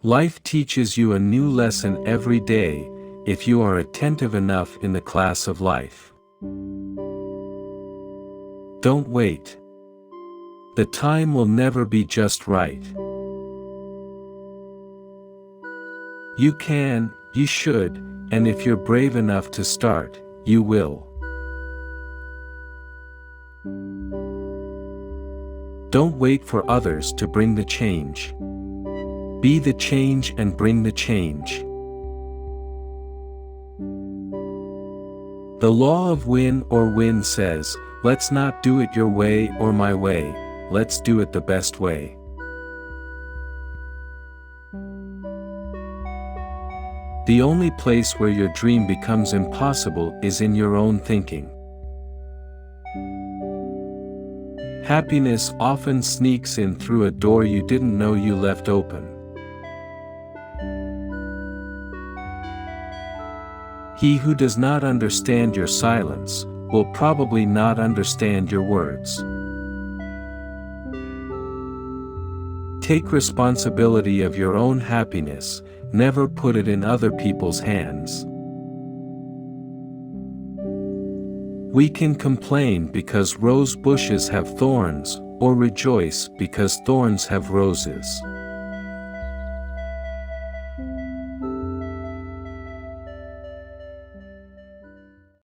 Life teaches you a new lesson every day, if you are attentive enough in the class of life. Don't wait. The time will never be just right. You can, you should, and if you're brave enough to start, you will. Don't wait for others to bring the change. Be the change and bring the change. The law of win or win says, let's not do it your way or my way, let's do it the best way. The only place where your dream becomes impossible is in your own thinking. Happiness often sneaks in through a door you didn't know you left open. He who does not understand your silence, will probably not understand your words. Take responsibility of your own happiness, never put it in other people's hands. We can complain because rose bushes have thorns, or rejoice because thorns have roses.